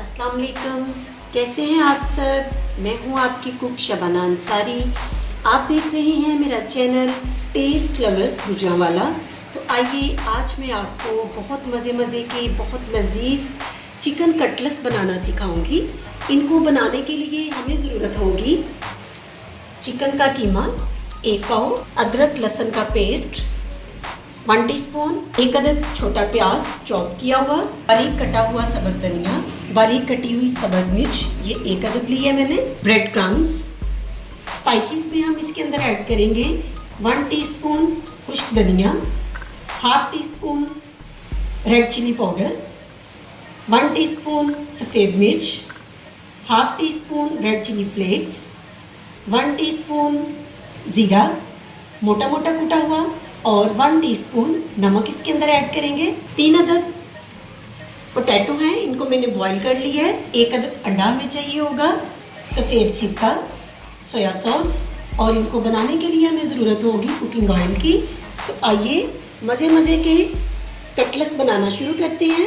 अस्सलाम वालेकुम। कैसे हैं आप सब? मैं हूं आपकी कुक शबाना अंसारी। आप देख रहे हैं मेरा चैनल टेस्ट लवर्स गुजरांवाला। तो आइए आज मैं आपको बहुत मज़े के बहुत लजीज चिकन कटलेट्स बनाना सिखाऊंगी। इनको बनाने के लिए हमें ज़रूरत होगी चिकन का कीमा, 1 पाव अदरक लहसुन का पेस्ट, 1 टीस्पून, 1 अदद छोटा प्याज चॉप किया हुआ, बारीक कटा हुआ सब्ज धनिया, बारीक कटी हुई सब्ज मिर्च, ये 1 अदद ली है मैंने, ब्रेड क्रम्स। स्पाइसेस में हम इसके अंदर ऐड करेंगे 1 टीस्पून खुश्क धनिया, ½ teaspoon red chilli powder, 1 teaspoon सफ़ेद मिर्च, ½ teaspoon red chilli flakes, 1 teaspoon ज़ीरा मोटा मोटा कूटा हुआ और 1 टीस्पून नमक इसके अंदर ऐड करेंगे। 3 अदद पोटैटो हैं, इनको मैंने बॉईल कर लिया है। 1 अदद अंडा हमें चाहिए होगा, सफ़ेद सिरका, सोया सॉस और इनको बनाने के लिए हमें ज़रूरत होगी कुकिंग ऑयल की। तो आइए मज़े के कटलेट्स बनाना शुरू करते हैं।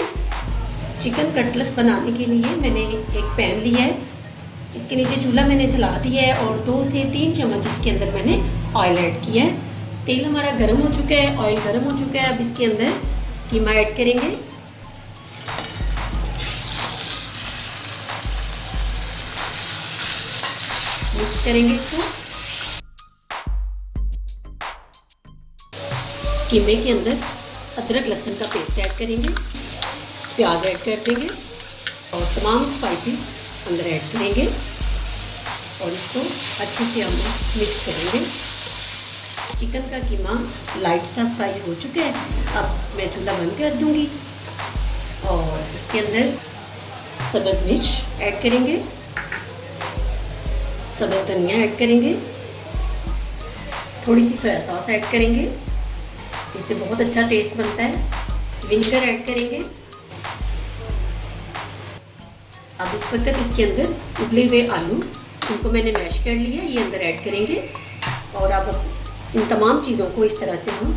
चिकन कटलेट्स बनाने के लिए मैंने एक पैन लिया है, इसके नीचे चूल्हा मैंने जला दिया है और 2 से 3 चम्मच इसके अंदर मैंने ऑयल ऐड किया है। तेल हमारा गर्म हो चुका है, ऑयल गर्म हो चुका है। अब इसके अंदर कीमा ऐड करेंगे। मिक्स करेंगे इसको। कीमे के अंदर अदरक लहसुन का पेस्ट ऐड करेंगे, प्याज ऐड कर देंगे और तमाम स्पाइसेस अंदर ऐड करेंगे और इसको अच्छे से हम मिक्स करेंगे। चिकन का कीमा लाइट सा फ्राई हो चुका है। अब मैं चूल्हा बंद कर दूंगी और इसके अंदर सब्ज़ मिर्च ऐड करेंगे, सब्ज़ धनिया ऐड करेंगे, थोड़ी सी सोया सॉस ऐड करेंगे, इससे बहुत अच्छा टेस्ट बनता है। विनेगर ऐड करेंगे। अब इस वक्त इसके अंदर उबले हुए आलू, उनको मैंने मैश कर लिया, ये अंदर ऐड करेंगे और अब इन तमाम चीज़ों को इस तरह से हम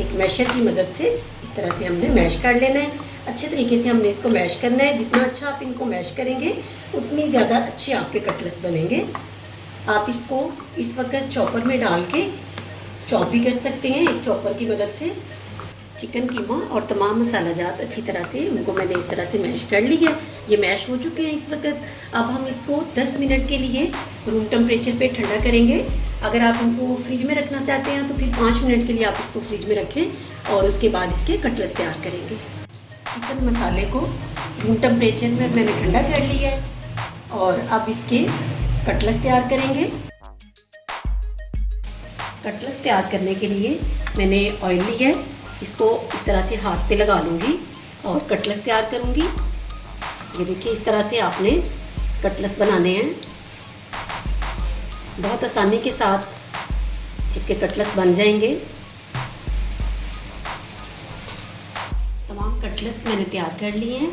एक मैशर की मदद से इस तरह से हमने मैश कर लेना है। अच्छे तरीके से हमने इसको मैश करना है। जितना अच्छा आप इनको मैश करेंगे उतनी ज़्यादा अच्छे आपके कटलेट्स बनेंगे। आप इसको इस वक्त चॉपर में डाल के चॉप भी कर सकते हैं एक चॉपर की मदद से। चिकन कीमा और तमाम मसाला जात अच्छी तरह से उनको मैंने इस तरह से मैश कर ली है। ये मैश हो चुके हैं इस वक्त। अब हम इसको 10 मिनट के लिए रूम टेम्परेचर पे ठंडा करेंगे। अगर आप इनको फ्रिज में रखना चाहते हैं तो फिर 5 मिनट के लिए आप इसको फ्रिज में रखें और उसके बाद इसके कटलेट्स तैयार करेंगे। चिकन मसाले को रूम टेम्परेचर में मैंने ठंडा कर लिया है और अब इसके कटलेट्स तैयार करेंगे। कटलेट्स तैयार करने के लिए मैंने ऑयल लिया है, इसको इस तरह से हाथ पे लगा लूँगी और कटलेट्स तैयार करूँगी। ये देखिए इस तरह से आपने कटलेट्स बनाने हैं। बहुत आसानी के साथ इसके कटलेट्स बन जाएंगे। तमाम कटलेट्स मैंने तैयार कर लिए हैं।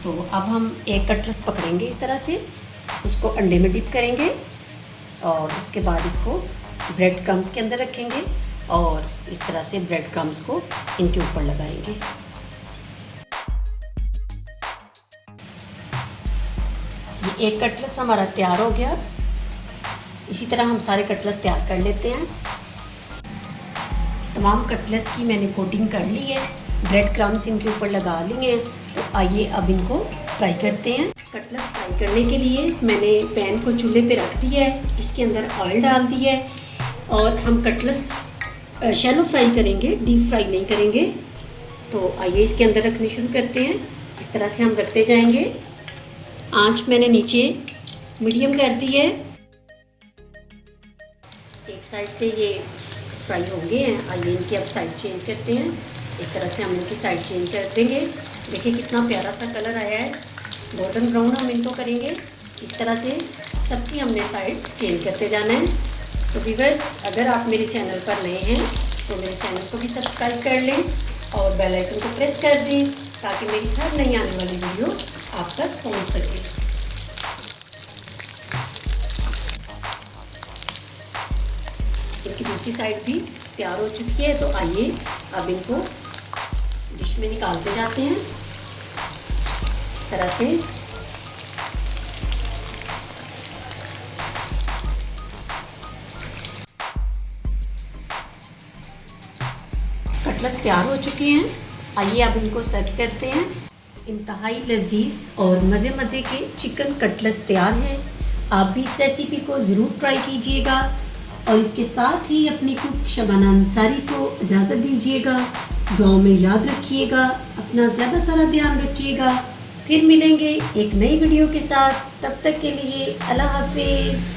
तो अब हम एक कटलेट्स पकड़ेंगे इस तरह से, उसको अंडे में डिप करेंगे और उसके बाद इसको ब्रेड क्रम्स के अंदर रखेंगे और इस तरह से ब्रेड क्रम्स को इनके ऊपर लगाएंगे। ये एक कटलेट्स हमारा तैयार हो गया। इसी तरह हम सारे कटलेट्स तैयार कर लेते हैं। तमाम कटलेट्स की मैंने कोटिंग कर ली है, ब्रेड क्रम्स इनके ऊपर लगा लिए हैं। तो आइए अब इनको फ्राई करते हैं। कटलेट्स फ्राई करने के लिए मैंने पैन को चूल्हे पे रख दिया है, इसके अंदर ऑयल डाल दिया है और हम कटलेट्स शैलो फ्राई करेंगे, डीप फ्राई नहीं करेंगे। तो आइए इसके अंदर रखने शुरू करते हैं। इस तरह से हम रखते जाएंगे। आंच मैंने नीचे मीडियम कर दी है। एक साइड से ये फ्राई हो गए हैं, आइए इनकी अब साइड चेंज करते हैं। इस तरह से हम इनकी साइड चेंज कर देंगे। देखिए कितना प्यारा सा कलर आया है। गोल्डन ब्राउन हम इनको करेंगे। इस तरह से सबकी हमने साइड चेंज करते जाना है। तो व्यूअर्स, अगर आप मेरे चैनल पर नए हैं तो मेरे चैनल को भी सब्सक्राइब कर लें और बेल आइकन को प्रेस कर दें ताकि मेरी हर नई आने वाली वीडियो आप तक पहुंच सके। इनकी दूसरी साइड भी तैयार हो चुकी है। तो आइए अब इनको डिश में निकालते जाते हैं। इस तरह से कटलेट्स तैयार हो चुके हैं। आइए अब इनको सर्व करते हैं। इंतहाई लजीज और मज़े मज़े के चिकन कटलेट्स तैयार हैं। आप भी इस रेसिपी को ज़रूर ट्राई कीजिएगा और इसके साथ ही अपनी कुक शबाना अंसारी को इजाज़त दीजिएगा। दुआओं में याद रखिएगा, अपना ज़्यादा सारा ध्यान रखिएगा। फिर मिलेंगे एक नई वीडियो के साथ, तब तक के लिए अल्लाह हाफिज़।